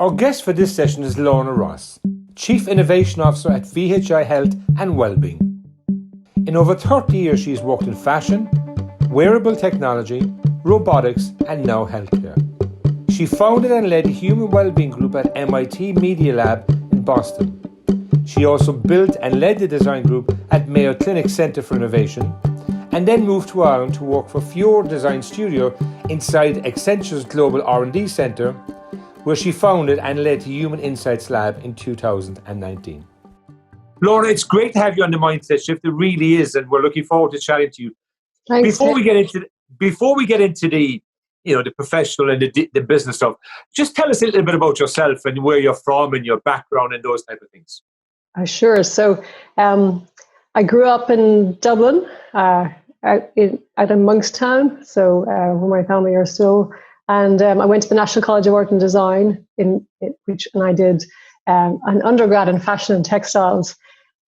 Our guest for this session is Lorna, Chief Innovation Officer at VHI Health and Wellbeing. In over 30 years, she's worked in fashion, wearable technology, robotics, and now healthcare. She founded and led the Human Wellbeing Group at MIT Media Lab in Boston. She also built and led the design group at Mayo Clinic Centre for Innovation, and then moved to Ireland to work for Fior Design Studio inside Accenture's Global R&D Centre, where she founded and led the Human Insights Lab in 2019. Lorna, it's great to have you on the Mindset Shift. It really is, and we're looking forward to chatting to you. Thanks. Before we get into the the professional and the business stuff, just tell us a little bit about yourself and where you're from and your background and those type of things. Sure. So I grew up in Dublin, out in Monkstown, so where my family are still. And I went to the National College of Art and Design, and I did an undergrad in fashion and textiles,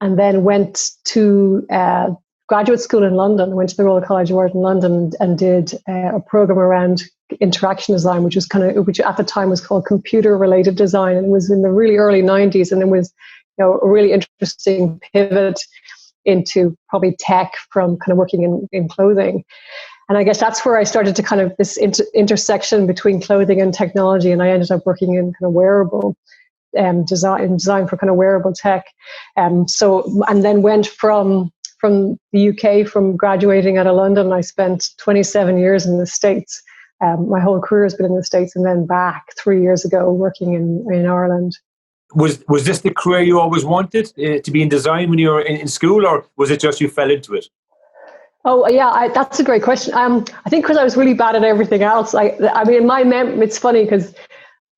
and then went to graduate school in London. I went to the Royal College of Art in London and did a program around interaction design, which at the time was called computer-related design, and it was in the really early 90s, and it was a really interesting pivot into probably tech from kind of working in clothing. And I guess that's where I started to kind of this intersection between clothing and technology, and I ended up working in kind of wearable design for kind of wearable tech. And then went from the UK, from graduating out of London. I spent 27 years in the States. My whole career has been in the States, and then back 3 years ago working in Ireland. Was this the career you always wanted, to be in design when you were in school, or was it just you fell into it? Oh yeah, that's a great question. I think because I was really bad at everything else. I mean, it's funny because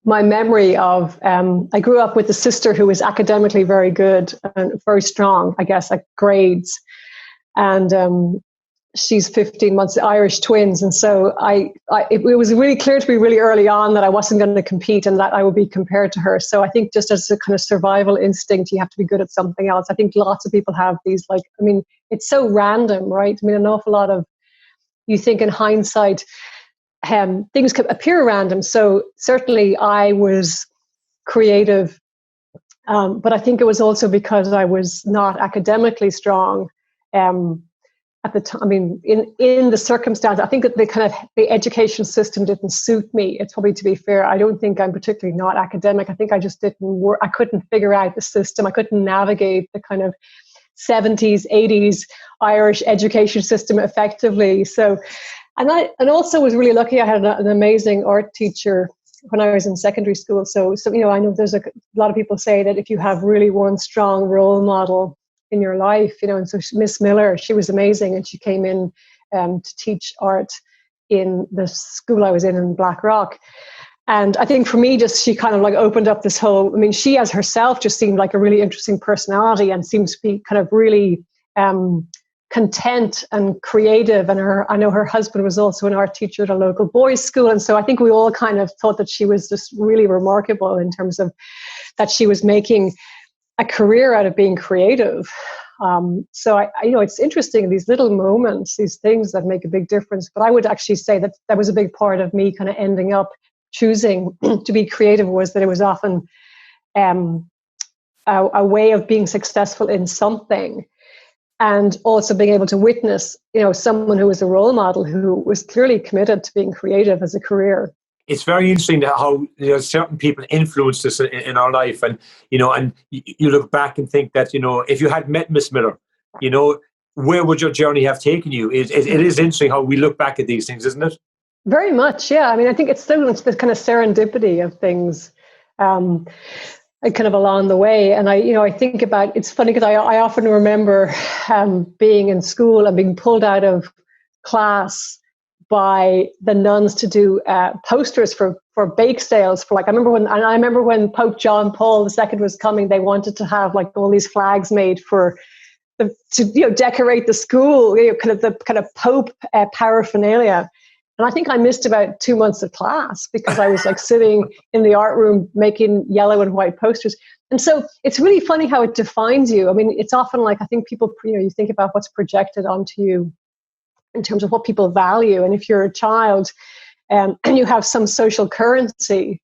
my memory of I grew up with a sister who was academically very good and very strong, I guess, at grades, and she's 15 months, Irish twins, and so it was really clear to me really early on that I wasn't going to compete and that I would be compared to her. So I think just as a kind of survival instinct, you have to be good at something else. I think lots of people have these, it's so random, right? I mean, an awful lot of, you think in hindsight, things could appear random. So certainly I was creative, but I think it was also because I was not academically strong. At the time, I mean, in the circumstance, I think that the education system didn't suit me. It's probably, to be fair, I don't think I'm particularly not academic. I think I just didn't work. I couldn't figure out the system. I couldn't navigate the kind of 70s, 80s Irish education system effectively. So, and also was really lucky. I had an amazing art teacher when I was in secondary school. So I know there's a lot of people say that if you have really one strong role model in your life, and so Miss Miller, she was amazing, and she came in to teach art in the school I was in Blackrock. And I think for me, just she kind of opened up this whole, I mean, she as herself just seemed like a really interesting personality and seemed to be kind of really content and creative. And I know her husband was also an art teacher at a local boys' school. And so I think we all kind of thought that she was just really remarkable in terms of that she was making a career out of being creative. So I it's interesting, these little moments, these things that make a big difference. But I would actually say that was a big part of me kind of ending up choosing to be creative, was that it was often a way of being successful in something, and also being able to witness, someone who was a role model who was clearly committed to being creative as a career. It's very interesting how certain people influenced us in our life, and and you look back and think that if you had met Miss Miller, where would your journey have taken you? It is interesting how we look back at these things, isn't it? Very much, yeah. I mean, I think it's the kind of serendipity of things, kind of along the way. And I think about, it's funny because I often remember being in school and being pulled out of class by the nuns to do posters for bake sales for I remember when Pope John Paul II was coming, they wanted to have all these flags made to decorate the school, the kind of Pope paraphernalia. And I think I missed about 2 months of class because I was sitting in the art room making yellow and white posters. And so it's really funny how it defines you. I mean, it's often I think people, you think about what's projected onto you in terms of what people value. And if you're a child and you have some social currency,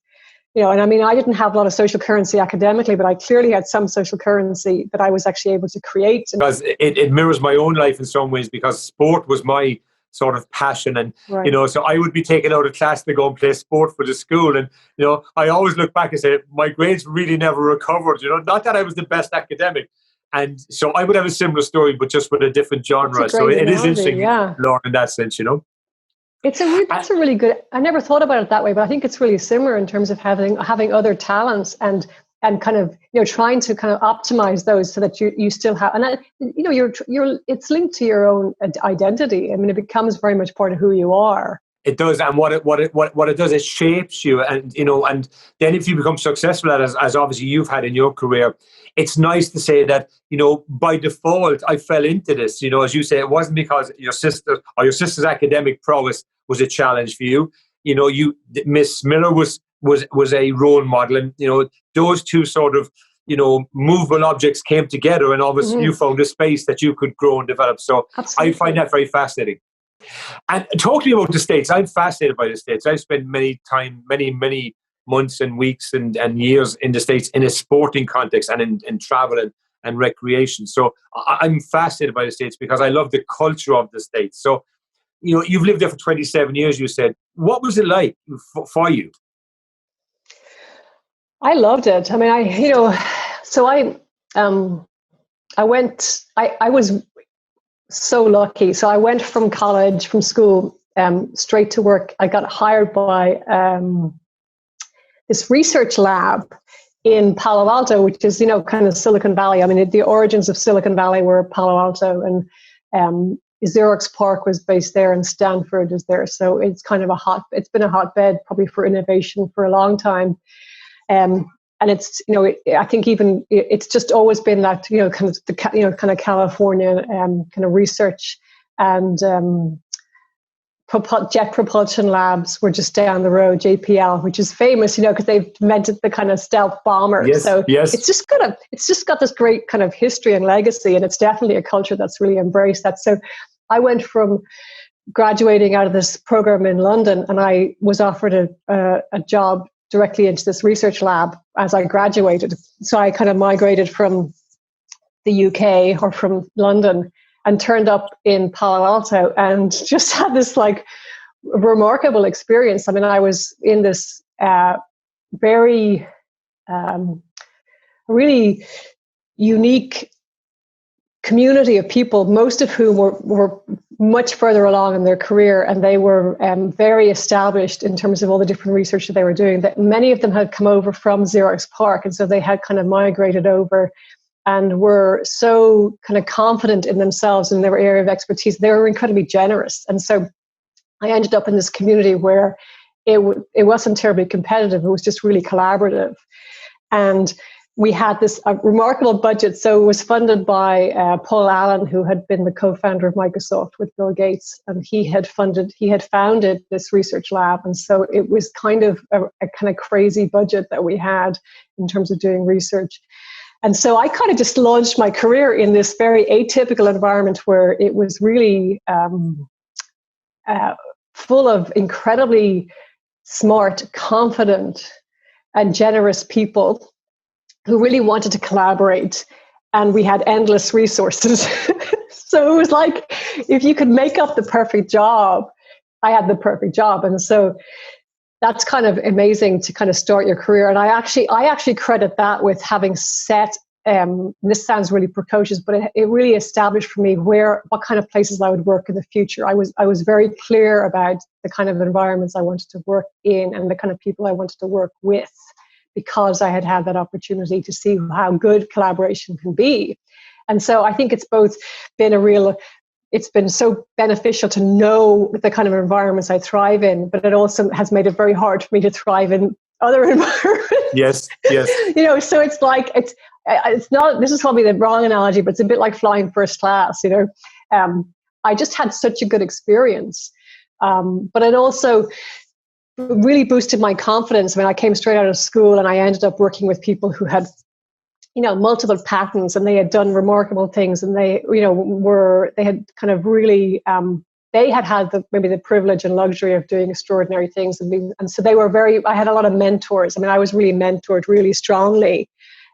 and I mean, I didn't have a lot of social currency academically, but I clearly had some social currency that I was actually able to create. Because it mirrors my own life in some ways, because sport was my sort of passion. And, Right. so I would be taken out of class to go and play sport for the school. And, I always look back and say, my grades really never recovered, not that I was the best academic. And so I would have a similar story, but just with a different genre. So it is interesting, yeah. Lorna, in that sense, That's a really good. I never thought about it that way, but I think it's really similar in terms of having other talents and kind of trying to kind of optimize those so that you still have, and that, you're it's linked to your own identity. I mean, it becomes very much part of who you are. It does, and what it does, it shapes you, and and then if you become successful at it, as obviously you've had in your career, it's nice to say that by default I fell into this. As you say, it wasn't because your sister's academic prowess was a challenge for you. Miss Miller was a role model, and those two sort of movable objects came together, and obviously you found a space that you could grow and develop. So absolutely. I find that very fascinating. And talk to me about the States. I'm fascinated by the States. I've spent many months and weeks and years in the States in a sporting context and in travel and recreation. So I'm fascinated by the States because I love the culture of the States. So, you've lived there for 27 years, you said. What was it like for you? I loved it. I mean, I was so lucky. So I went from school, straight to work. I got hired by this research lab in Palo Alto, which is, kind of Silicon Valley. I mean, the origins of Silicon Valley were Palo Alto, and Xerox PARC was based there, and Stanford is there. So it's kind of it's been a hotbed probably for innovation for a long time. And it's, I think even it's just always been that, kind of California kind of research and jet propulsion labs were just down the road, JPL, which is famous, because they've invented the kind of stealth bomber. Yes, so yes. It's just got this great kind of history and legacy, and it's definitely a culture that's really embraced that. So I went from graduating out of this program in London, and I was offered a job directly into this research lab as I graduated. So I kind of migrated from the UK or from London and turned up in Palo Alto and just had this like remarkable experience. I mean, I was in this very really unique community of people, most of whom were much further along in their career, and they were very established in terms of all the different research that they were doing. That many of them had come over from Xerox PARC, and so they had kind of migrated over and were so kind of confident in themselves and their area of expertise. They were incredibly generous, and so I ended up in this community where it wasn't terribly competitive. It was just really collaborative, and we had this remarkable budget. So it was funded by Paul Allen, who had been the co-founder of Microsoft with Bill Gates, and he had founded this research lab. And so it was kind of a kind of crazy budget that we had in terms of doing research. And so I kind of just launched my career in this very atypical environment where it was really full of incredibly smart, confident, and generous people who really wanted to collaborate, and we had endless resources. So it was like, if you could make up the perfect job, I had the perfect job. And so that's kind of amazing to kind of start your career. And I actually credit that with having set, this sounds really precocious, but it really established for me what kind of places I would work in the future. I was very clear about the kind of environments I wanted to work in and the kind of people I wanted to work with, because I had had that opportunity to see how good collaboration can be. And so I think it's both been it's been so beneficial to know the kind of environments I thrive in, but it also has made it very hard for me to thrive in other environments. Yes. So it's like, it's not, this is probably the wrong analogy, but it's a bit like flying first class, I just had such a good experience. But it also really boosted my confidence. I mean, I came straight out of school and I ended up working with people who had, multiple patents, and they had done remarkable things, and they, they had kind of really, they they had maybe the privilege and luxury of doing extraordinary things. And so they were I had a lot of mentors. I mean, I was really mentored really strongly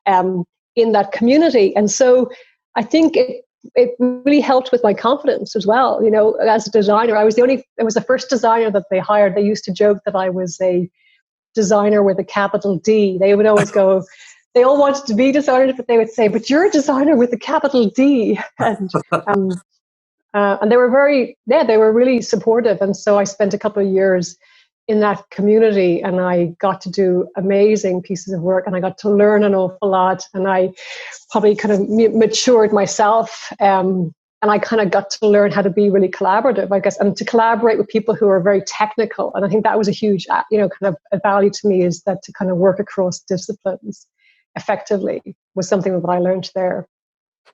in that community. And so I think it really helped with my confidence as well. You know, as a designer, I was the first designer that they hired. They used to joke that I was a designer with a capital D. They would always go, they all wanted to be designers, but they would say, but you're a designer with a capital D. And they were they were really supportive. And so I spent a couple of years in that community, and I got to do amazing pieces of work, and I got to learn an awful lot, and I probably kind of matured myself, and I kind of got to learn how to be really collaborative, I guess, and to collaborate with people who are very technical. And I think that was a huge, kind of a value to me, is that to kind of work across disciplines effectively was something that I learned there.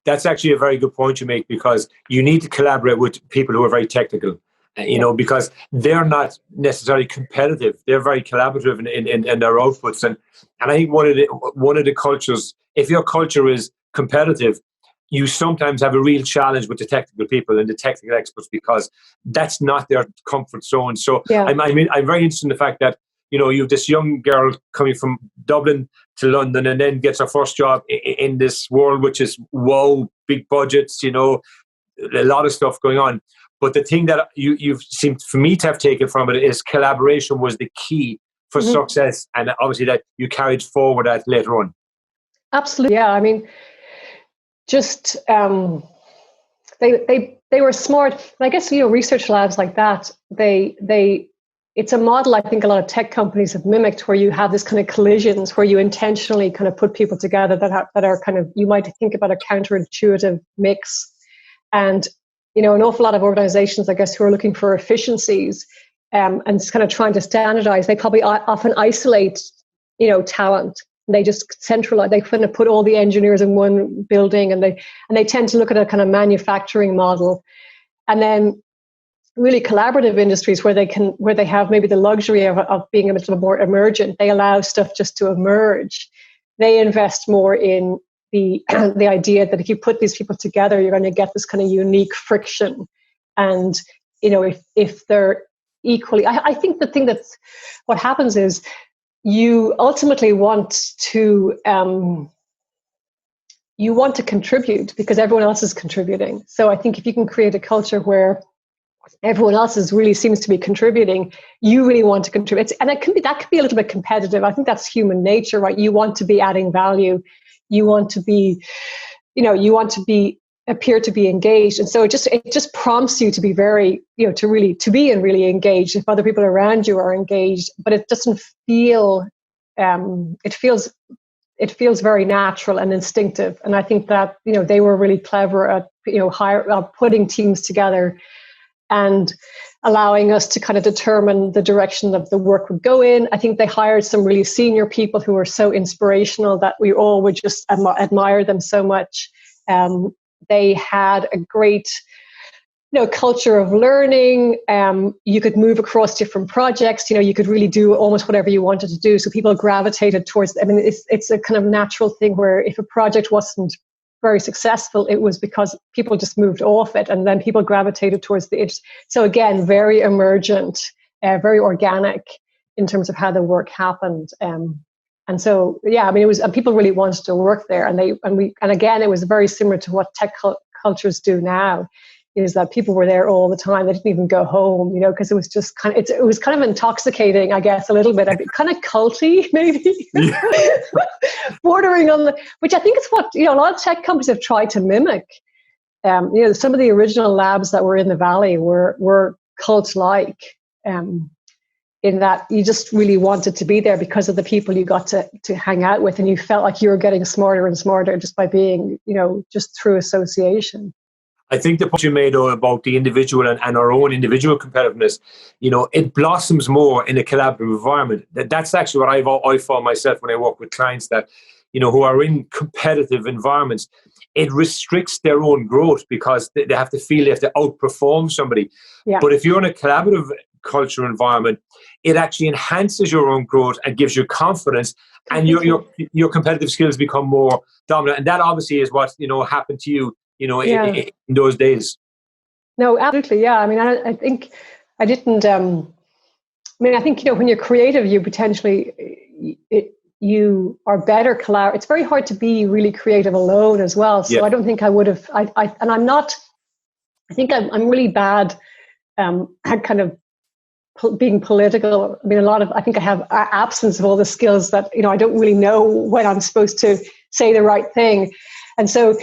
That's actually a very good point you make, because you need to collaborate with people who are very technical. You know, because they're not necessarily competitive; they're very collaborative in their outputs. And I think one of the cultures, if your culture is competitive, you sometimes have a real challenge with the technical people and the technical experts, because that's not their comfort zone. So I'm very interested in the fact that, you know, you have this young girl coming from Dublin to London, and then gets her first job in this world, which is big budgets, you know, a lot of stuff going on. But the thing that you've seemed for me to have taken from it is collaboration was the key for success, and obviously that you carried forward that later on. Absolutely, yeah. I mean, just they were smart. And I guess, you know, research labs like that, it's a model I think a lot of tech companies have mimicked, where you have this kind of collisions, where you intentionally kind of put people together that are kind of, you might think about a counterintuitive mix. And you know, an awful lot of organizations, I guess, who are looking for efficiencies and kind of trying to standardize, they probably often isolate, you know, talent. They just centralize. They kind of put all the engineers in one building, and they tend to look at a kind of manufacturing model. And then really collaborative industries where they have maybe the luxury of being a little more emergent, they allow stuff just to emerge. They invest more in the idea that if you put these people together, you're going to get this kind of unique friction. And, you know, if they're equally, I think the thing that's, what happens is you ultimately want to contribute because everyone else is contributing. So I think if you can create a culture where everyone else really seems to be contributing, you really want to contribute. And that could be a little bit competitive. I think that's human nature, right? You want to be adding value. You want to be, you know, appear to be engaged. And so it just prompts you to be very, you know, to be really engaged if other people around you are engaged, but it doesn't feel, it feels very natural and instinctive. And I think that, you know, they were really clever at, you know, putting teams together and allowing us to kind of determine the direction that the work would go in. I think they hired some really senior people who were so inspirational that we all would just admire them so much. They had a great, you know, culture of learning. You could move across different projects. You know, you could really do almost whatever you wanted to do. So people gravitated towards. I mean, it's a kind of natural thing where if a project wasn't very successful, it was because people just moved off it, and then people gravitated towards the. So again, very emergent, very organic in terms of how the work happened. And so, yeah, I mean, it was, and people really wanted to work there, and again, it was very similar to what tech cultures do now, is that people were there all the time. They didn't even go home, you know, because it was just kind of, it was kind of intoxicating, I guess, a little bit, kind of culty, maybe, bordering on which I think is what, you know, a lot of tech companies have tried to mimic. You know, some of the original labs that were in the Valley were cult-like, in that you just really wanted to be there because of the people you got to hang out with, and you felt like you were getting smarter and smarter just by being, you know, just through association. I think the point you made, though, about the individual and our own individual competitiveness, you know, it blossoms more in a collaborative environment. That's actually what I found myself when I work with clients that, you know, who are in competitive environments. It restricts their own growth because they have to feel they have to outperform somebody. Yeah. But if you're in a collaborative culture environment, it actually enhances your own growth and gives you confidence, and your competitive skills become more dominant. And that obviously is what, you know, happened to you, you know, in those days. No, absolutely. Yeah. I mean, I think I didn't, I think, when you're creative, you potentially, you are better it's very hard to be really creative alone as well. So Yeah. I don't think I would have, and I'm not, I think I'm really bad at kind of being political. I mean, I think I have absence of all the skills that, I don't really know when I'm supposed to say the right thing. And so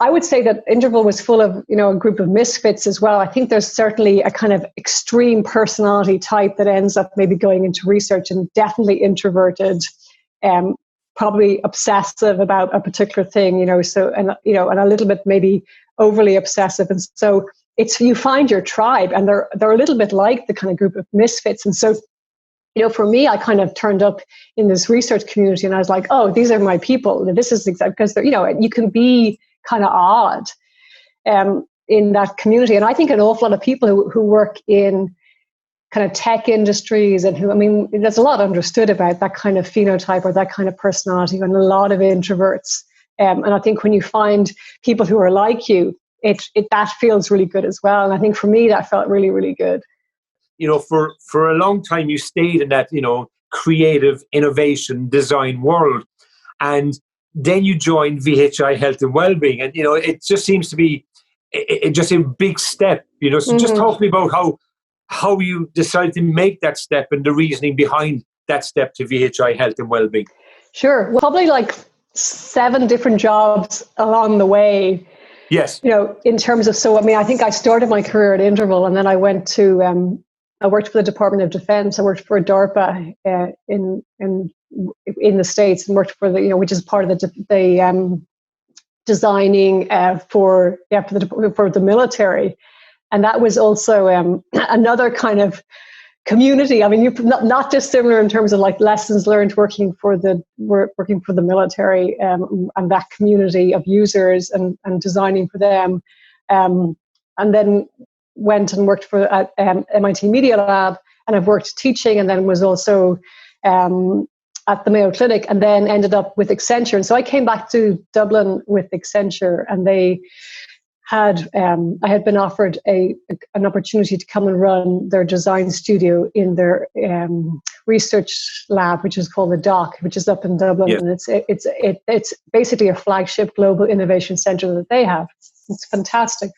I would say that Interval was full of, a group of misfits as well. I think there's certainly a kind of extreme personality type that ends up maybe going into research, and definitely introverted, probably obsessive about a particular thing, so, and a little bit maybe overly obsessive. And so you find your tribe, and they're a little bit like the kind of group of misfits. And so, for me, I kind of turned up in this research community, and I was like, oh, these are my people. This is exactly because they're, you can be kind of odd in that community. And I think an awful lot of people who work in kind of tech industries, and there's a lot understood about that kind of phenotype or that kind of personality, and a lot of introverts. And I think when you find people who are like you, that feels really good as well. And I think for me, that felt really, really good. For a long time, you stayed in that, creative innovation design world. And then you joined VHI Health and Wellbeing. And, it just seems to be just a big step, So just talk to me about how you decided to make that step and the reasoning behind that step to VHI Health and Wellbeing. Sure. Well, probably like 7 different jobs along the way. Yes. In terms of, I think I started my career at Interval, and then I went to, I worked for the Department of Defense. I worked for DARPA in the States, and worked for which is part of the designing for the military. And that was also another kind of community. I mean, you're not dissimilar in terms of like lessons learned working for the military, and that community of users and designing for them. And then went and worked at MIT Media Lab, and I've worked teaching, and then was also at the Mayo Clinic, and then ended up with Accenture. And so I came back to Dublin with Accenture, and they had I had been offered an opportunity to come and run their design studio in their research lab, which is called the DOC, which is up in Dublin. Yeah. And it's basically a flagship global innovation center that they have. It's fantastic.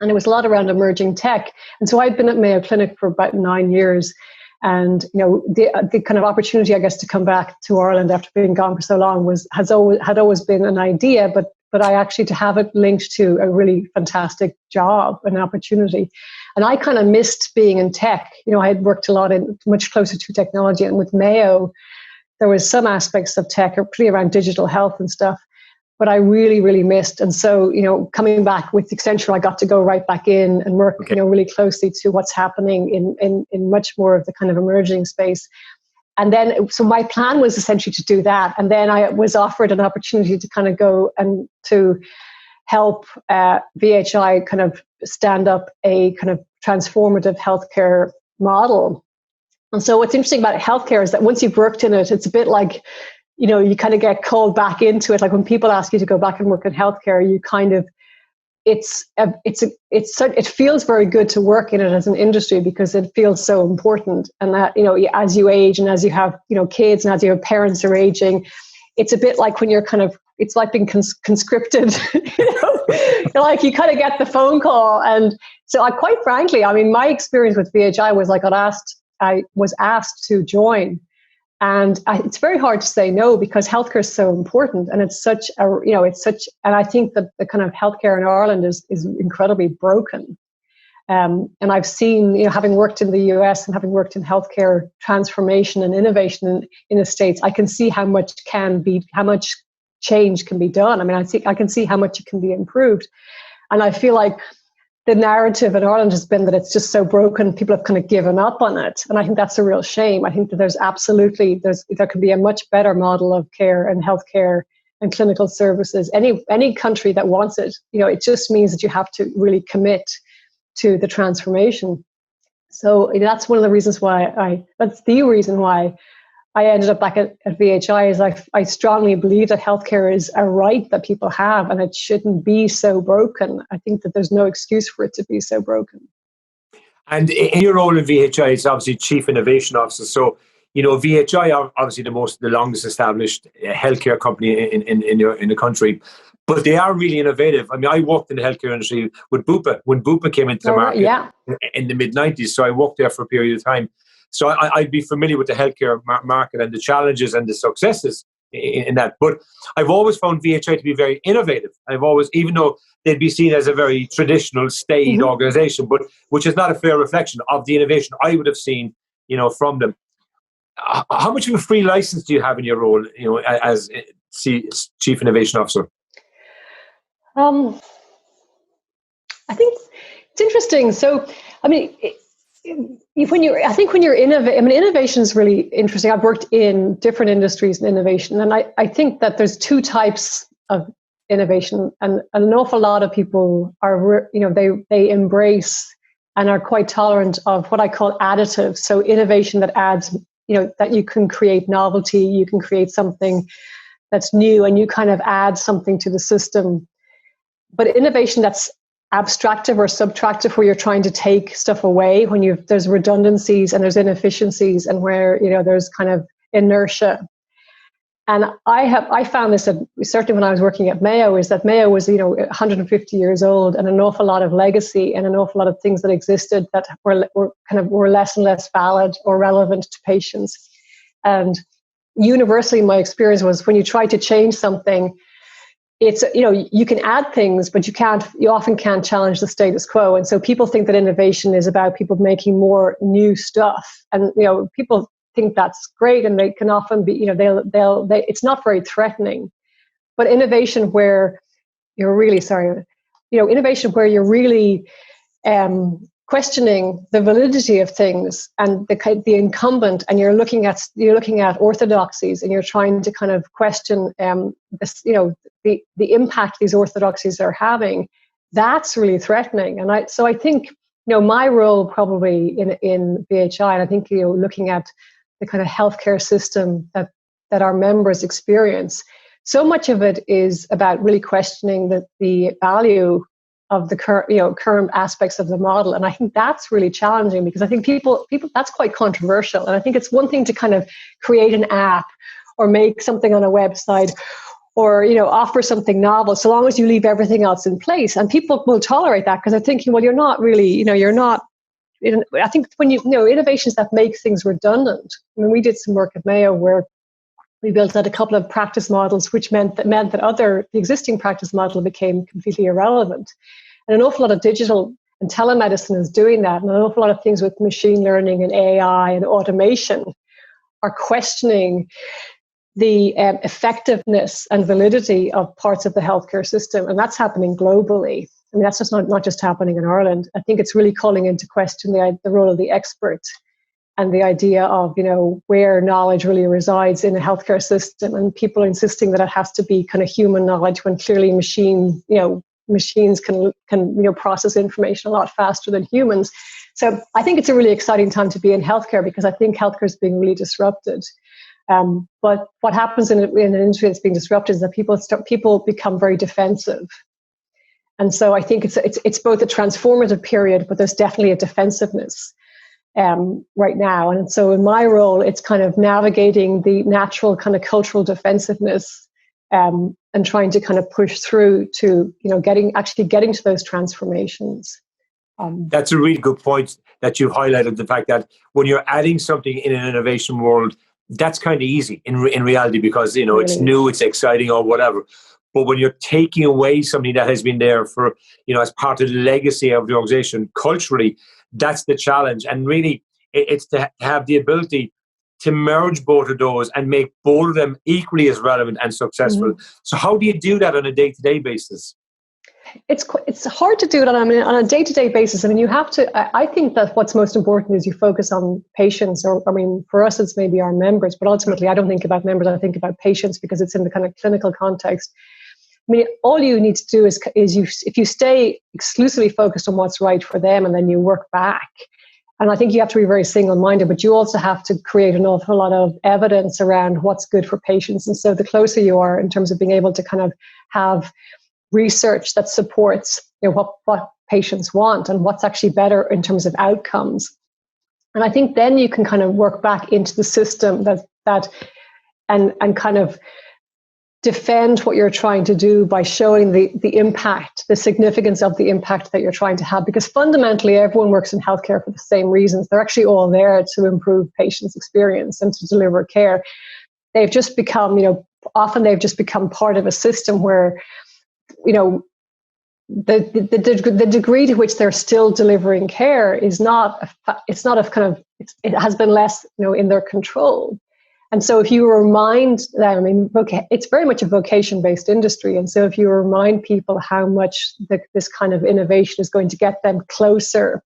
And it was a lot around emerging tech. And so I'd been at Mayo Clinic for about 9 years. And, the kind of opportunity, I guess, to come back to Ireland after being gone for so long had always been an idea, but I actually, to have it linked to a really fantastic job, an opportunity. And I kind of missed being in tech. I had worked a lot much closer to technology. And with Mayo, there was some aspects of tech, pretty around digital health and stuff, but I really, really missed. And so, coming back with Accenture, I got to go right back in and work, really closely to what's happening in much more of the kind of emerging space. And then, so my plan was essentially to do that. And then I was offered an opportunity to kind of go and to help VHI kind of stand up a kind of transformative healthcare model. And so what's interesting about healthcare is that once you've worked in it, it's a bit like, you kind of get called back into it. Like when people ask you to go back and work in healthcare, you kind of, it feels very good to work in it as an industry because it feels so important. And that, as you age and as you have, kids and as your parents are aging, it's a bit like when you're kind of, it's like being conscripted, like you kind of get the phone call. And so quite frankly, my experience with VHI was I was asked to join. And it's very hard to say no because healthcare is so important, and it's such and I think that the kind of healthcare in Ireland is incredibly broken. And I've seen, having worked in the US and having worked in healthcare transformation and innovation in the States, I can see how much change can be done. I can see how much it can be improved, and I feel like the narrative in Ireland has been that it's just so broken, people have kind of given up on it. And I think that's a real shame. I think that there can be a much better model of care and healthcare and clinical services. Any country that wants it, it just means that you have to really commit to the transformation. So that's one of the reasons why that's the reason why I ended up back at VHI is I strongly believe that healthcare is a right that people have, and it shouldn't be so broken. I think that there's no excuse for it to be so broken. And in your role in VHI, it's obviously Chief Innovation Officer. So, VHI are obviously the longest established healthcare company in the country, but they are really innovative. I mean, I worked in the healthcare industry with Bupa when Bupa came into the market in the mid-90s. So I worked there for a period of time. So I'd be familiar with the healthcare market and the challenges and the successes in that. But I've always found VHI to be very innovative. Even though they'd be seen as a very traditional staid organization, but which is not a fair reflection of the innovation I would have seen, from them. How much of a free license do you have in your role, as Chief Innovation Officer? I think it's interesting. So, I mean, when you're innovating, innovation is really interesting. I've worked in different industries in innovation, and I think that there's two types of innovation, and an awful lot of people are, they embrace and are quite tolerant of what I call additive. So innovation that adds, that you can create novelty, you can create something that's new, and you kind of add something to the system. But innovation that's abstractive or subtractive, where you're trying to take stuff away, when there's redundancies and there's inefficiencies, and where there's kind of inertia. And I found this certainly when I was working at Mayo, is that Mayo was 150 years old, and an awful lot of legacy and an awful lot of things that existed that were less and less valid or relevant to patients. And universally, my experience was when you try to change something, it's, you can add things, but you often can't challenge the status quo. And so people think that innovation is about people making more new stuff. And, people think that's great, and they can often be, it's not very threatening. But innovation where you're really, innovation where you're really questioning the validity of things and the incumbent, and you're looking at orthodoxies, and you're trying to kind of question the impact these orthodoxies are having. That's really threatening. And I think my role probably in VHI, and I think looking at the kind of healthcare system that our members experience, so much of it is about really questioning the value of the current aspects of the model. And I think that's really challenging, because I think people that's quite controversial. And I think it's one thing to kind of create an app or make something on a website, or offer something novel, so long as you leave everything else in place. And people will tolerate that, because they're thinking, well, you're not really, you're not. I think when innovations that make things redundant. I mean, we did some work at Mayo where we built out a couple of practice models, which meant that the existing practice model became completely irrelevant. And an awful lot of digital and telemedicine is doing that, and an awful lot of things with machine learning and AI and automation are questioning the effectiveness and validity of parts of the healthcare system. And that's happening globally. I mean, that's just not just happening in Ireland. I think it's really calling into question the role of the expert, and the idea of, where knowledge really resides in a healthcare system, and people insisting that it has to be kind of human knowledge, when clearly machines can process information a lot faster than humans. So I think it's a really exciting time to be in healthcare, because I think healthcare is being really disrupted. But what happens in an industry that's being disrupted is that people become very defensive. And so I think it's both a transformative period, but there's definitely a defensiveness right now. And so in my role, it's kind of navigating the natural kind of cultural defensiveness and trying to kind of push through to, getting to those transformations. That's a really good point that you've highlighted, the fact that when you're adding something in an innovation world, that's kind of easy in reality, because, it's new, it's exciting or whatever. But when you're taking away something that has been there for, as part of the legacy of the organization culturally, that's the challenge. And really, it's to have the ability to merge both of those and make both of them equally as relevant and successful. Mm-hmm. So how do you do that on a day-to-day basis? It's hard to do it on a day-to-day basis. I mean, you have to, I think that what's most important is you focus on patients, or, for us, it's maybe our members, but ultimately I don't think about members, I think about patients, because it's in the kind of clinical context. I mean, all you need to do is if you stay exclusively focused on what's right for them, and then you work back, And I think you have to be very single-minded, but you also have to create an awful lot of evidence around what's good for patients. And so the closer you are in terms of being able to kind of have research that supports, what patients want and what's actually better in terms of outcomes. And I think then you can kind of work back into the system and kind of defend what you're trying to do by showing the impact, the significance of the impact that you're trying to have. Because fundamentally, everyone works in healthcare for the same reasons. They're actually all there to improve patients' experience and to deliver care. They've just become, often they've just become part of a system where, the degree to which they're still delivering care is not, it has been less, in their control. And so if you remind them, it's very much a vocation-based industry. And so if you remind people how much this kind of innovation is going to get them closer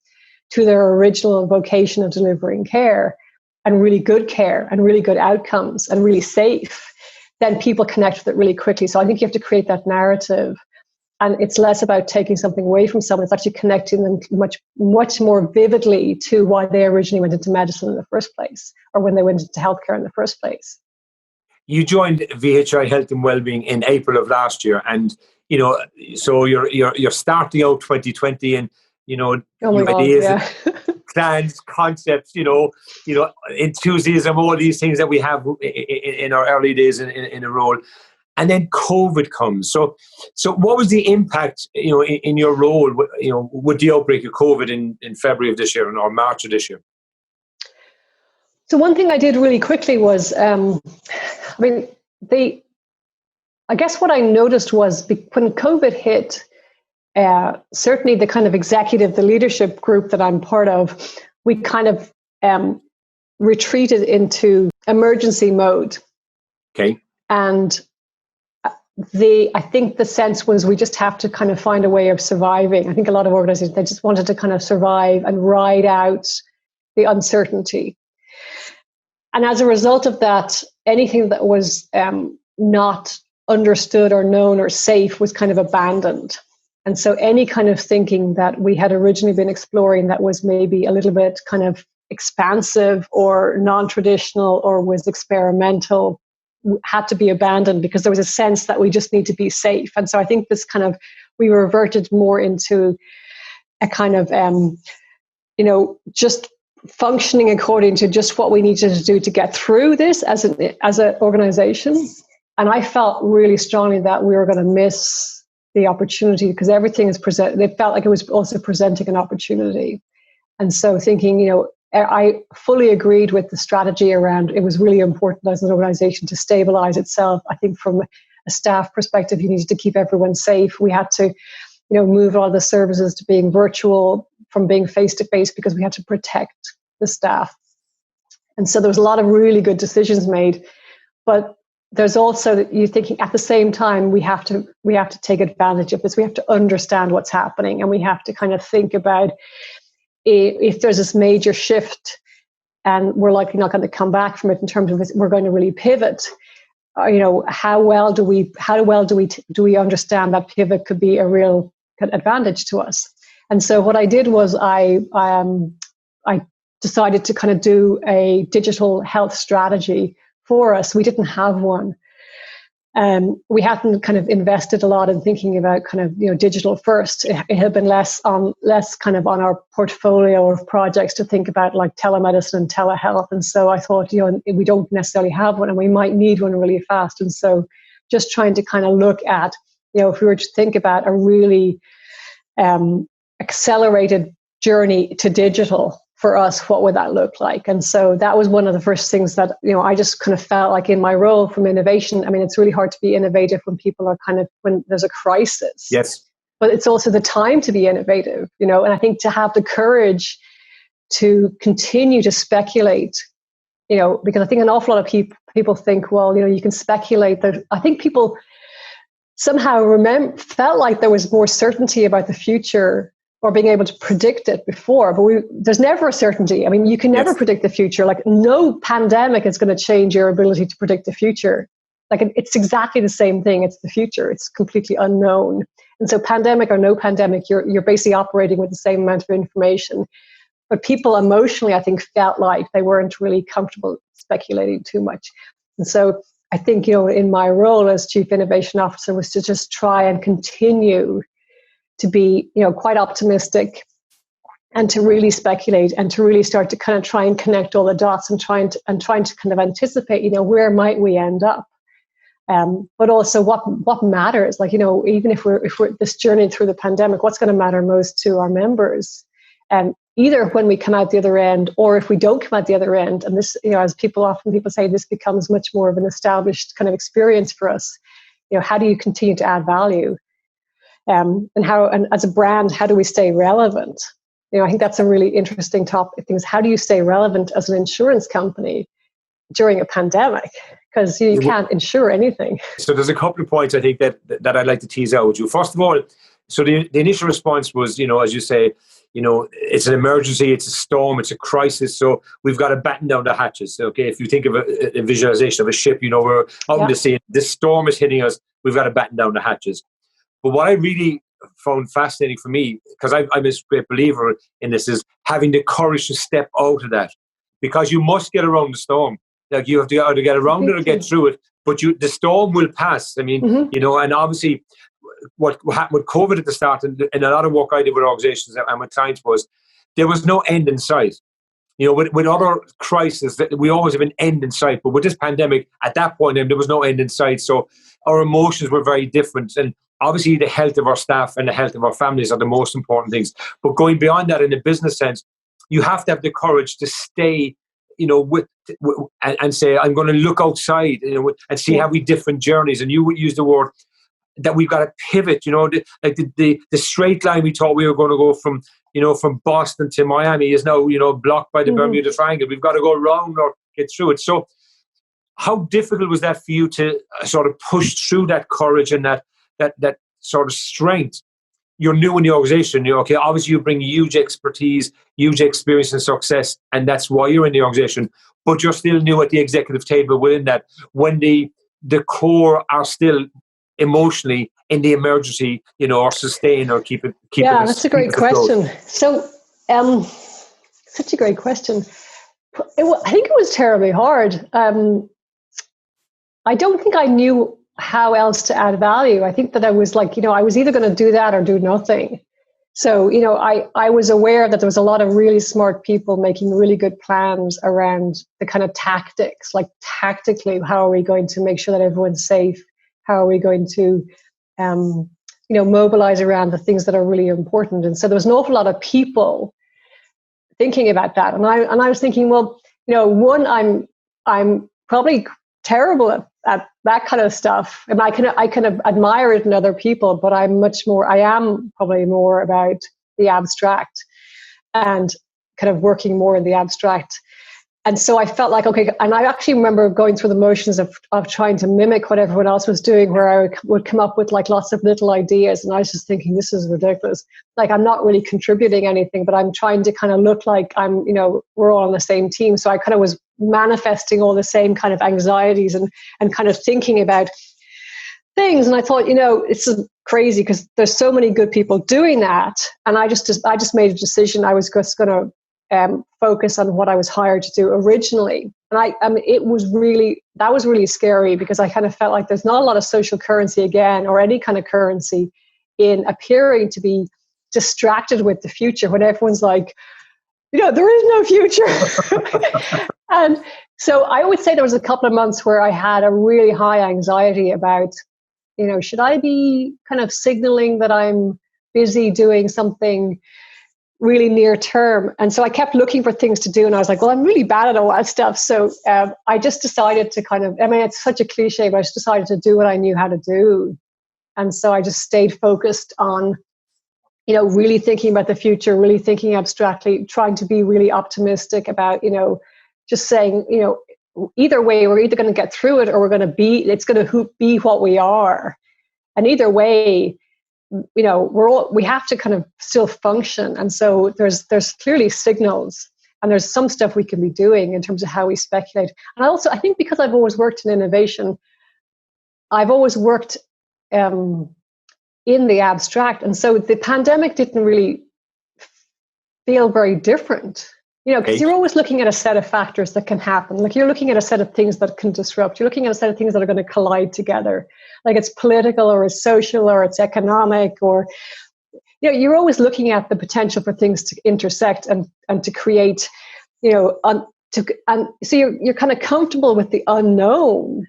to their original vocation of delivering care and really good outcomes and really safe, then people connect with it really quickly. So I think you have to create that narrative. And it's less about taking something away from someone. It's actually connecting them much, much more vividly to why they originally went into medicine in the first place, or when they went into healthcare in the first place. You joined VHI Health and Wellbeing in April of last year, and so you're starting out 2020, and ideas, plans, concepts, enthusiasm, all these things that we have in our early days in a role. And then COVID comes. So what was the impact, in your role, with the outbreak of COVID in February of this year or March of this year? So one thing I did really quickly was, I guess what I noticed was when COVID hit, certainly the kind of the leadership group that I'm part of, we kind of retreated into emergency mode. Okay. And I think the sense was we just have to kind of find a way of surviving. I think a lot of organizations, they just wanted to kind of survive and ride out the uncertainty. And as a result of that, anything that was not understood or known or safe was kind of abandoned. And so any kind of thinking that we had originally been exploring that was maybe a little bit kind of expansive or non-traditional or was experimental had to be abandoned, because there was a sense that we just need to be safe. And so I think we reverted more into a kind of, just functioning according to just what we needed to do to get through this as an organization. And I felt really strongly that we were going to miss the opportunity, because everything is it felt like it was also presenting an opportunity. And so thinking, I fully agreed with the strategy around it was really important as an organization to stabilize itself. I think from a staff perspective, you needed to keep everyone safe. We had to, move all the services to being virtual from being face-to-face, because we had to protect the staff. And so there was a lot of really good decisions made. But there's also you thinking at the same time, we have to take advantage of this. We have to understand what's happening, and we have to kind of think about if there's this major shift and we're likely not going to come back from it in terms of we're going to really pivot. How well do we understand that pivot could be a real advantage to us? And so what I did was I decided to kind of do a digital health strategy for us. We didn't have one. We hadn't kind of invested a lot in thinking about kind of, digital first. It had been less kind of on our portfolio of projects to think about, like telemedicine and telehealth. And so I thought, we don't necessarily have one and we might need one really fast. And so just trying to kind of look at, if we were to think about a really accelerated journey to digital for us, what would that look like? And so that was one of the first things that, I just kind of felt like in my role from innovation. I mean, it's really hard to be innovative when there's a crisis. Yes. But it's also the time to be innovative, and I think to have the courage to continue to speculate, because I think an awful lot of people think, well, you can speculate. That I think people somehow felt like there was more certainty about the future or being able to predict it before, but there's never a certainty. I mean, you can never predict the future. Like, no pandemic is going to change your ability to predict the future. Like, it's exactly the same thing. It's the future. It's completely unknown. And so pandemic or no pandemic, you're basically operating with the same amount of information. but people emotionally, I think, felt like they weren't really comfortable speculating too much. And so I think, in my role as Chief Innovation Officer was to just try and continue to be, quite optimistic and to really speculate and to really start to kind of try and connect all the dots and trying to kind of anticipate, where might we end up? But also what matters, like, even if we're this journey through the pandemic, what's going to matter most to our members? Either when we come out the other end, or if we don't come out the other end, and this, as people say, this becomes much more of an established kind of experience for us. How do you continue to add value? And as a brand, how do we stay relevant? I think that's a really interesting topic. Things, how do you stay relevant as an insurance company during a pandemic? Because you can't insure anything. So there's a couple of points I think that I'd like to tease out with you. First of all, so the initial response was, as you say, it's an emergency, it's a storm, it's a crisis, so we've got to batten down the hatches. Okay, if you think of a visualization of a ship, we're out in the sea, this storm is hitting us, we've got to batten down the hatches. But what I really found fascinating for me, because I'm a great believer in this, is having the courage to step out of that, because you must get around the storm. Like, you have to either get around it or get through it, but the storm will pass. I mean, and obviously what happened with COVID at the start, and a lot of work I did with organizations and with clients, was there was no end in sight. With other crises, we always have an end in sight, but with this pandemic, at that point, there was no end in sight. So our emotions were very different. And obviously the health of our staff and the health of our families are the most important things. But going beyond that, in the business sense, you have to have the courage to stay, and say, I'm going to look outside, and see how we different journeys. And you would use the word that we've got to pivot, the straight line we thought we were going to go from, from Boston to Miami is now, blocked by the Bermuda Triangle. We've got to go around or get through it. So how difficult was that for you to sort of push through that courage and that sort of strength? You're new in the organization. Obviously you bring huge expertise, huge experience and success, and that's why you're in the organization. But you're still new at the executive table within that, when the core are still emotionally in the emergency, or sustain or keep it. Yeah, that's a great question. So, such a great question. I think it was terribly hard. I don't think I knew how else to add value. I think that I was like, I was either going to do that or do nothing. So, I was aware that there was a lot of really smart people making really good plans around the kind of tactics, like tactically, how are we going to make sure that everyone's safe? How are we going to, mobilize around the things that are really important? And so there was an awful lot of people thinking about that. And I was thinking, well, one, I'm probably terrible at that kind of stuff. And I can admire it in other people, but I am probably more about the abstract and kind of working more in the abstract. And so I felt like, okay, and I actually remember going through the motions of trying to mimic what everyone else was doing, where I would come up with like lots of little ideas. And I was just thinking, this is ridiculous. Like, I'm not really contributing anything, but I'm trying to kind of look like we're all on the same team. So I kind of was manifesting all the same kind of anxieties and kind of thinking about things. And I thought, it's crazy because there's so many good people doing that. And I just made a decision. I was just going to focus on what I was hired to do originally. And that was really scary, because I kind of felt like there's not a lot of social currency again, or any kind of currency, in appearing to be distracted with the future when everyone's like, there is no future. And so I would say there was a couple of months where I had a really high anxiety about, should I be kind of signaling that I'm busy doing something really near term? And so I kept looking for things to do, and I was like, well, I'm really bad at all that stuff. So I just decided to it's such a cliche, but I just decided to do what I knew how to do. And so I just stayed focused on, really thinking about the future, really thinking abstractly, trying to be really optimistic about, just saying, either way, we're either going to get through it, or it's going to be what we are. And either way, we have to kind of still function. And so there's clearly signals, and there's some stuff we can be doing in terms of how we speculate. And I think because I've always worked in innovation, I've always worked in the abstract. And so the pandemic didn't really feel very different. Because you're always looking at a set of factors that can happen. Like you're looking at a set of things that can disrupt. You're looking at a set of things that are going to collide together. Like it's political or it's social or it's economic or, you're always looking at the potential for things to intersect and to create, and so you're kind of comfortable with the unknown.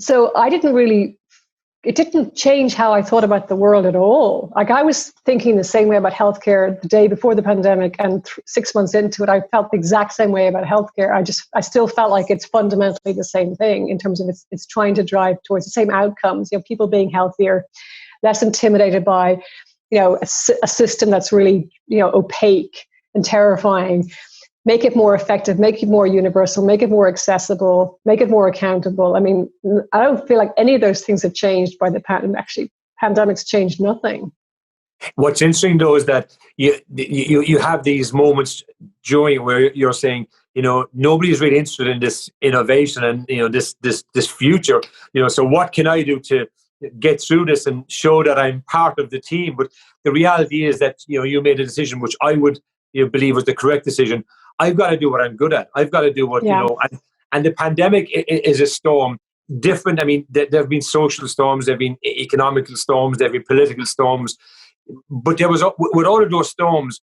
So it didn't change how I thought about the world at all. Like I was thinking the same way about healthcare the day before the pandemic, and 6 months into it, I felt the exact same way about healthcare. I still felt like it's fundamentally the same thing in terms of it's trying to drive towards the same outcomes. People being healthier, less intimidated by, a system that's really, opaque and terrifying. Make it more effective, make it more universal, make it more accessible, make it more accountable. I mean, I don't feel like any of those things have changed by the pandemic. Actually, pandemic's changed nothing. What's interesting though is that you have these moments during where you're saying, nobody's really interested in this innovation and this future. So what can I do to get through this and show that I'm part of the team? But the reality is that you made a decision which I would believe was the correct decision. I've got to do what I'm good at. I've got to do what, and the pandemic is a storm. Different. I mean, there have been social storms, there have been economical storms, there have been political storms. But there was, with all of those storms,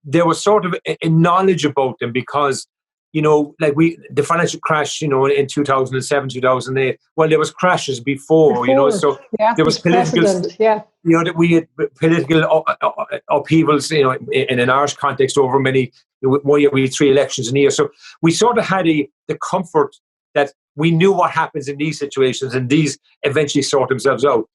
there was sort of a knowledge about them because, like the financial crash, in 2007, 2008, well, there was crashes before. So there was political, that we had political upheavals, in an Irish context over many, we had 3 elections in a year. So we sort of had the comfort that we knew what happens in these situations and these eventually sort themselves out.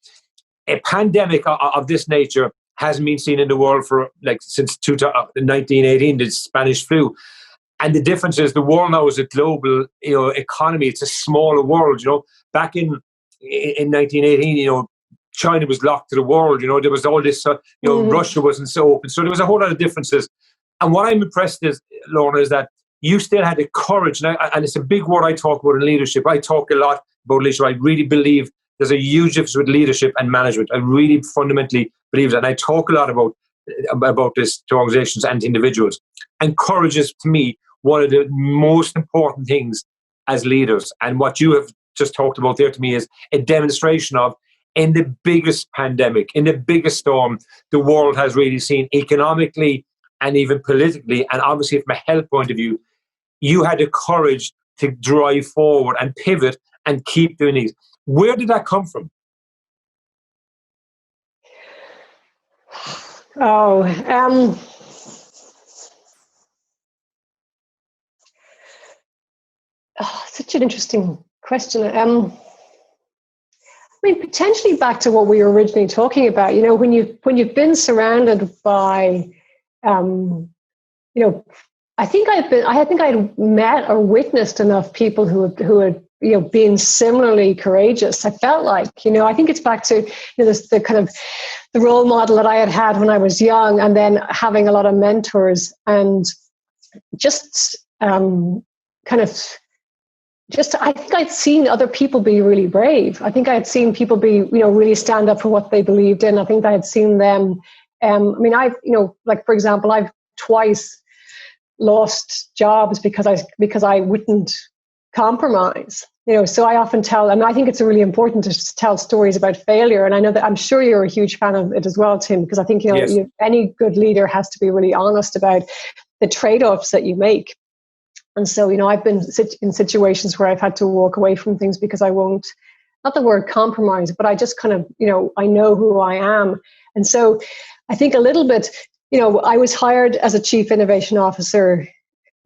A pandemic of this nature hasn't been seen in the world for since 1918, the Spanish flu. And the difference is the world now is a global, economy. It's a smaller world. Back in 1918, China was locked to the world. There was all this. Russia wasn't so open. So there was a whole lot of differences. And what I'm impressed is, Lorna, is that you still had the courage. And it's a big word I talk about in leadership. I talk a lot about leadership. I really believe there's a huge difference with leadership and management. I really fundamentally believe that. And I talk a lot about this to organizations and individuals. And courage is, to me, one of the most important things as leaders. And what you have just talked about there to me is a demonstration of, in the biggest pandemic, in the biggest storm the world has really seen economically and even politically, and obviously from a health point of view, you had the courage to drive forward and pivot and keep doing these. Where did that come from? Such an interesting question. I mean, potentially back to what we were originally talking about. When you've been surrounded by, I think I had met or witnessed enough people who had been similarly courageous. I felt like, I think it's back to this, the kind of the role model that I had when I was young, and then having a lot of mentors and just I think I'd seen other people be really brave. I think I had seen people be, really stand up for what they believed in. I think I had seen them. For example, I've twice lost jobs because I wouldn't compromise. So I often tell, and I think it's really important to tell stories about failure. And I know that I'm sure you're a huge fan of it as well, Tim, because I think Yes. Any good leader has to be really honest about the trade-offs that you make. And so, I've been in situations where I've had to walk away from things because I won't, not the word compromise, but I just kind of, I know who I am. And so I think a little bit, I was hired as a chief innovation officer a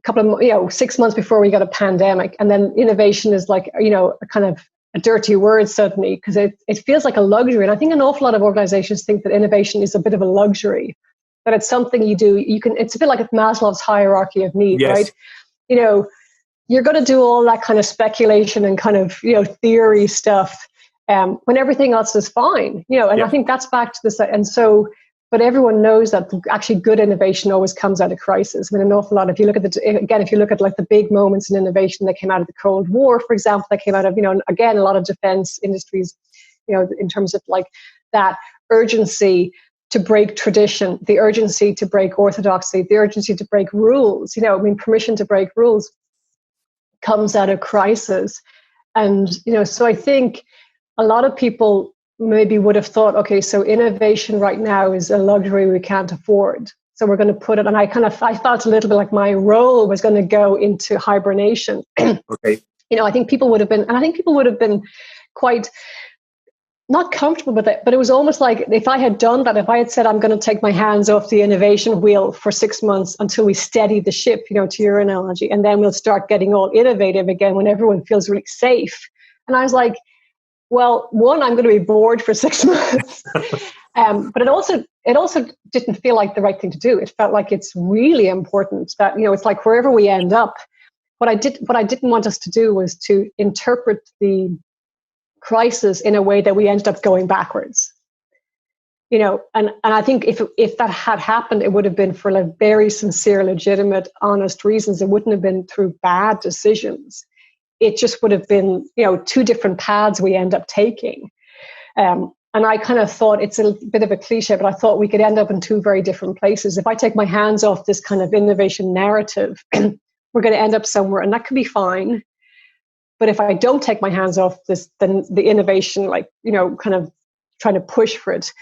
couple of, 6 months before we got a pandemic. And then innovation is like, a kind of a dirty word suddenly, because it feels like a luxury. And I think an awful lot of organizations think that innovation is a bit of a luxury, that it's something you do. It's a bit like Maslow's hierarchy of needs, Yes. right? You're going to do all that kind of speculation and kind of, theory stuff when everything else is fine, and I think that's back to this. And so, but everyone knows that actually good innovation always comes out of crisis. I mean, an awful lot, if you look at like the big moments in innovation that came out of the Cold War, for example, that came out of, again, a lot of defense industries, in terms of like that urgency to break tradition, the urgency to break orthodoxy, the urgency to break rules, permission to break rules comes out of crisis. And, so I think a lot of people maybe would have thought, okay, so innovation right now is a luxury we can't afford. So we're going to put it, and I felt a little bit like my role was going to go into hibernation. Okay. I think people would have been quite not comfortable with it, but it was almost like if I had done that, if I had said, I'm going to take my hands off the innovation wheel for 6 months until we steady the ship, to your analogy, and then we'll start getting all innovative again when everyone feels really safe. And I was like, well, one, I'm going to be bored for 6 months. But it also didn't feel like the right thing to do. It felt like it's really important that, it's like wherever we end up, what I didn't want us to do was to interpret the crisis in a way that we ended up going backwards. And I think if that had happened, it would have been for like very sincere, legitimate, honest reasons. It wouldn't have been through bad decisions. It just would have been, two different paths we end up taking. And I kind of thought, it's a bit of a cliche, but I thought we could end up in two very different places. If I take my hands off this kind of innovation narrative, we're going to end up somewhere, and that could be fine. But if I don't take my hands off this, then the innovation, kind of trying to push for it,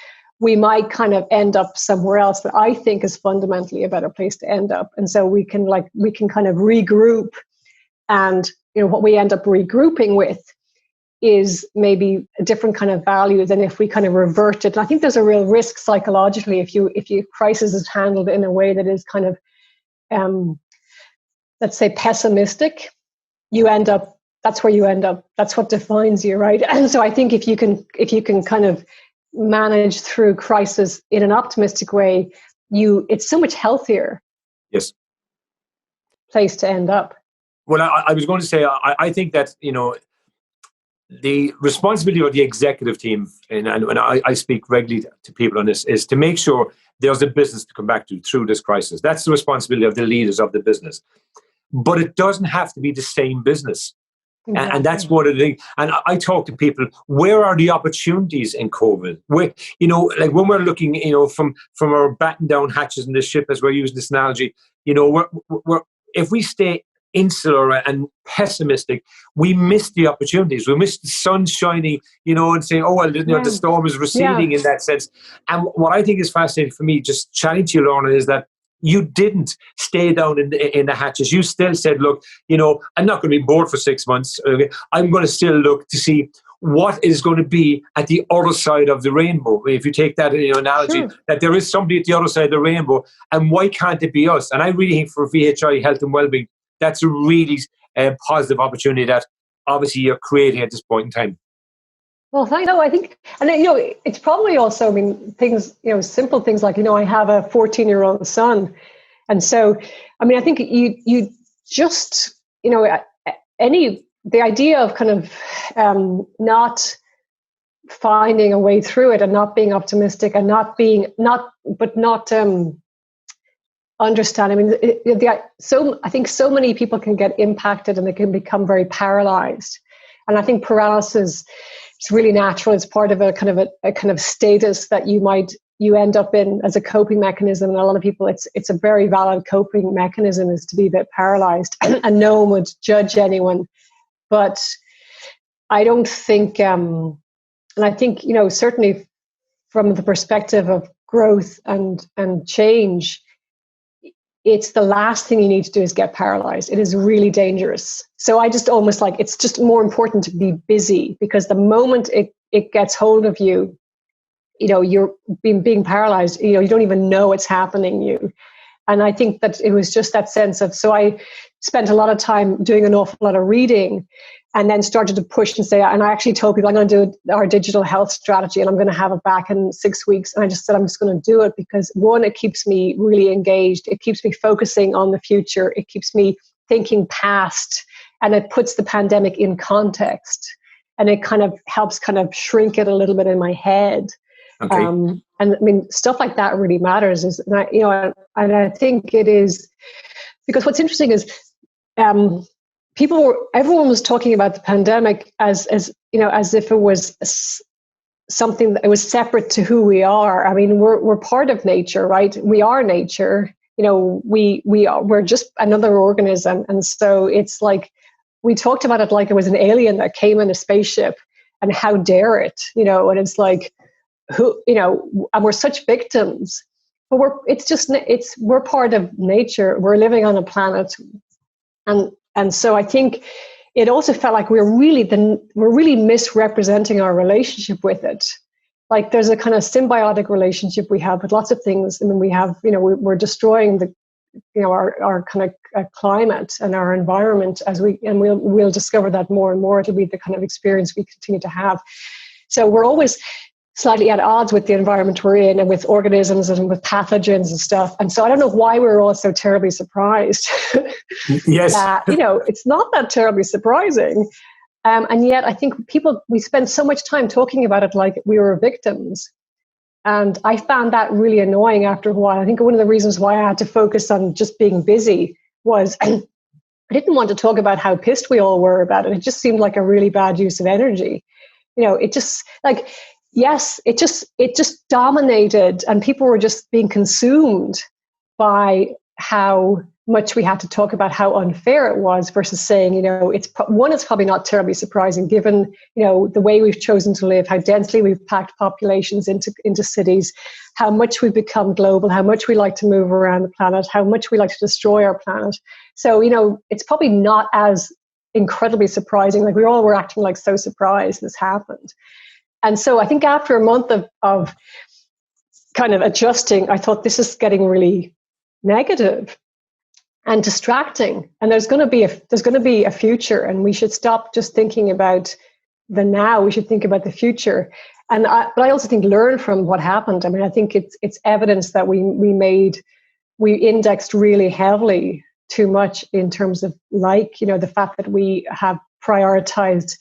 we might kind of end up somewhere else that I think is fundamentally a better place to end up. And so we can kind of regroup, and what we end up regrouping with is maybe a different kind of value than if we kind of revert it. And I think there's a real risk psychologically if you crisis is handled in a way that is kind of, let's say, pessimistic. That's where you end up. That's what defines you, right? And so I think if you can kind of manage through crisis in an optimistic way, it's so much healthier. Yes. Place to end up. Well, I was going to say, I think that, the responsibility of the executive team, and I speak regularly to people on this, is to make sure there's a business to come back to through this crisis. That's the responsibility of the leaders of the business. But it doesn't have to be the same business. Exactly. And that's one of the things. And I talk to people, where are the opportunities in COVID? Where, like when we're looking, from our batten down hatches in the ship, as we're using this analogy, we're if we stay insular and pessimistic, we miss the opportunities. We miss the sun shining, and saying, oh, well, the storm is receding in that sense. And what I think is fascinating for me, just chatting to you, Lorna, is that you didn't stay down in the hatches. You still said, look, I'm not going to be bored for 6 months. I'm going to still look to see what is going to be at the other side of the rainbow. If you take that analogy, sure, that there is somebody at the other side of the rainbow, and why can't it be us? And I really think for VHI Health and Wellbeing, that's a really positive opportunity that obviously you're creating at this point in time. Well, I think, and it's probably also, things, simple things like, I have a 14-year-old son. And so, I think you just, the idea of kind of not finding a way through it and not being optimistic and not understand. I think so many people can get impacted and they can become very paralyzed. And I think paralysis, it's really natural. It's part of a kind of status that you end up in as a coping mechanism. And a lot of people, it's a very valid coping mechanism is to be a bit paralyzed, and no one would judge anyone. But I don't think, and I think, certainly from the perspective of growth and change, it's the last thing you need to do is get paralyzed. It is really dangerous. So I just almost it's just more important to be busy, because the moment it gets hold of you, you're being paralyzed, you don't even know it's happening you. And I think that it was just that sense of, so I spent a lot of time doing an awful lot of reading, and then started to push and say, and I actually told people I'm going to do our digital health strategy and I'm going to have it back in 6 weeks. And I just said, I'm just going to do it because, one, it keeps me really engaged. It keeps me focusing on the future. It keeps me thinking past, and it puts the pandemic in context, and it kind of helps kind of shrink it a little bit in my head. Okay. And stuff like that really matters. And I think it is, because what's interesting is, everyone was talking about the pandemic as if it was something that was separate to who we are. I mean, we're part of nature, right? We are nature. You know, we're just another organism. And so it's like, we talked about it like it was an alien that came in a spaceship, and how dare it, you know, and it's like, who, you know, and we're such victims, but we're part of nature. We're living on a planet. And so I think it also felt like we're really misrepresenting our relationship with it. Like there's a kind of symbiotic relationship we have with lots of things. I mean, we have, you know, we're destroying our kind of climate and our environment we'll discover that more and more. It'll be the kind of experience we continue to have. So we're always slightly at odds with the environment we're in, and with organisms and with pathogens and stuff. And so I don't know why we're all so terribly surprised. Yes. That, you know, it's not that terribly surprising. And yet I think we spend so much time talking about it like we were victims. And I found that really annoying after a while. I think one of the reasons why I had to focus on just being busy was I didn't want to talk about how pissed we all were about it. It just seemed like a really bad use of energy. You know, it just like, yes, it just dominated, and people were just being consumed by how much we had to talk about how unfair it was, versus saying, you know, it's probably not terribly surprising given, you know, the way we've chosen to live, how densely we've packed populations into cities, how much we've become global, how much we like to move around the planet, how much we like to destroy our planet. So, you know, it's probably not as incredibly surprising. Like we all were acting like so surprised this happened. And so I think after a month of kind of adjusting, I thought this is getting really negative and distracting. And there's going to be a future, and we should stop just thinking about the now. We should think about the future. But I also think learn from what happened. I mean, I think it's evidence that we indexed really heavily too much in terms of, like, you know, the fact that we have prioritized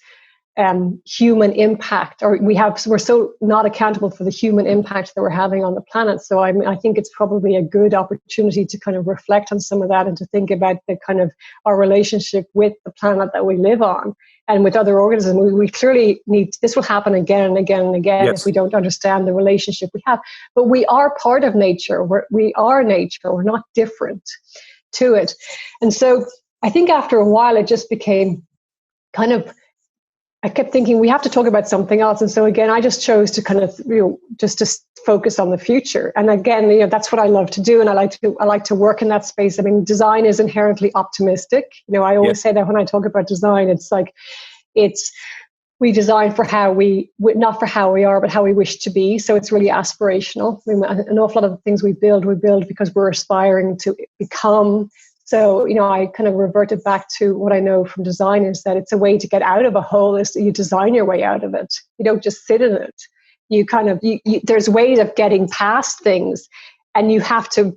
human impact, or we're so not accountable for the human impact that we're having on the planet. So I think it's probably a good opportunity to kind of reflect on some of that, and to think about the kind of our relationship with the planet that we live on and with other organisms. We clearly this will happen again and again and again. Yes. If we don't understand the relationship we have. But we are part of nature. We are nature. We're not different to it. And so I think after a while it just became kind of, I kept thinking we have to talk about something else. And so again, I just chose to kind of, you know, just to focus on the future. And again, you know, that's what I love to do. And I like to work in that space. I mean, design is inherently optimistic. You know, I always say that when I talk about design, it's like, we design for not for how we are, but how we wish to be. So it's really aspirational. I mean, an awful lot of the things we build because we're aspiring to become. So, you know, I kind of reverted back to what I know from design, is that it's a way to get out of a hole, is that you design your way out of it. You don't just sit in it. You kind of, there's ways of getting past things, and you have to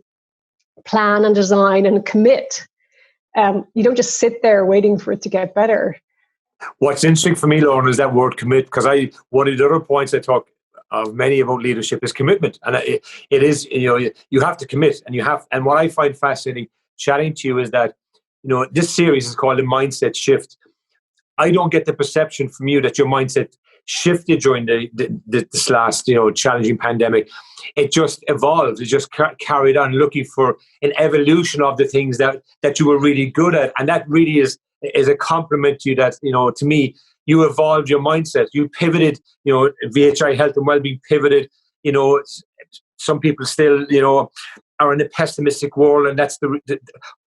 plan and design and commit. You don't just sit there waiting for it to get better. What's interesting for me, Lorna, is that word commit, because one of the other points I talk of many about leadership is commitment. And it is, you know, you have to commit, and what I find fascinating chatting to you is that, you know, this series is called a mindset shift. I don't get the perception from you that your mindset shifted during this last, you know, challenging pandemic. It just evolved. It just carried on, looking for an evolution of the things that you were really good at, and that really is a compliment to you. That, you know, to me, you evolved your mindset. You pivoted. You know, VHI Health and Wellbeing pivoted. You know, some people still, you know, are in a pessimistic world, and that's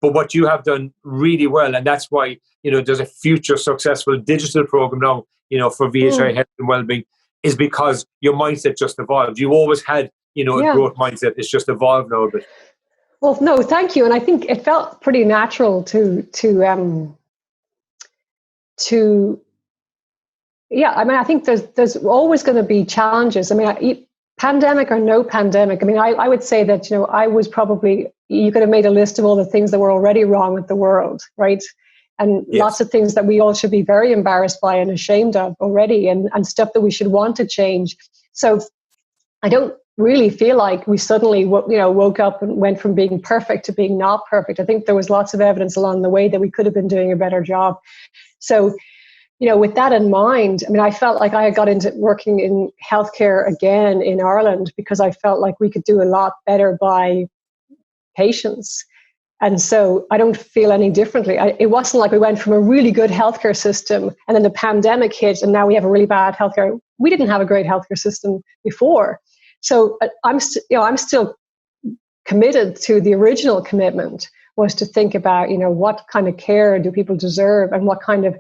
but what you have done really well, and that's why, you know, there's a future successful digital program now, you know, for VHI Health and Wellbeing, is because your mindset just evolved. You always had, you know, a growth mindset. It's just evolved now a bit. Well, no, thank you. And I think it felt pretty natural to yeah. I mean, I think there's always going to be challenges. I mean, pandemic or no pandemic, I mean, I would say that, you know, you could have made a list of all the things that were already wrong with the world, right? And lots of things that we all should be very embarrassed by and ashamed of already, and stuff that we should want to change. So I don't really feel like we suddenly, you know, woke up and went from being perfect to being not perfect. I think there was lots of evidence along the way that we could have been doing a better job. So with that in mind, I mean, I felt like I got into working in healthcare again in Ireland because I felt like we could do a lot better by patients. And so I don't feel any differently. It wasn't like we went from a really good healthcare system and then the pandemic hit and now we have a really bad healthcare. We didn't have a great healthcare system before. So I'm still committed to the original commitment, was to think about, what kind of care do people deserve and what kind of,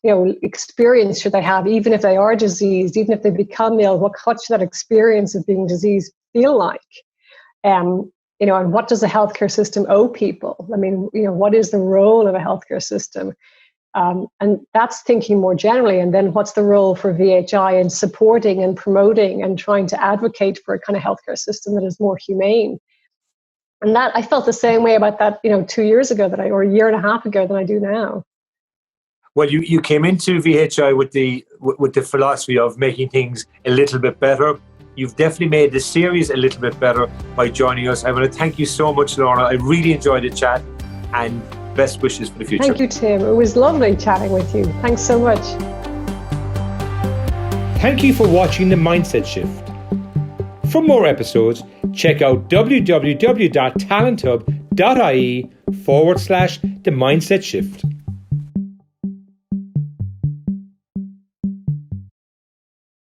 experience should they have, even if they are diseased, even if they become ill, what should that experience of being diseased feel like? And what does the healthcare system owe people? I mean, what is the role of a healthcare system? And that's thinking more generally. And then what's the role for VHI in supporting and promoting and trying to advocate for a kind of healthcare system that is more humane? And that I felt the same way about that, 2 years ago or a year and a half ago than I do now. Well, you came into VHI with the philosophy of making things a little bit better. You've definitely made the series a little bit better by joining us. I want to thank you so much, Lorna. I really enjoyed the chat, and best wishes for the future. Thank you, Tim. It was lovely chatting with you. Thanks so much. Thank you for watching The Mindset Shift. For more episodes, check out www.talenthub.ie/The Mindset Shift.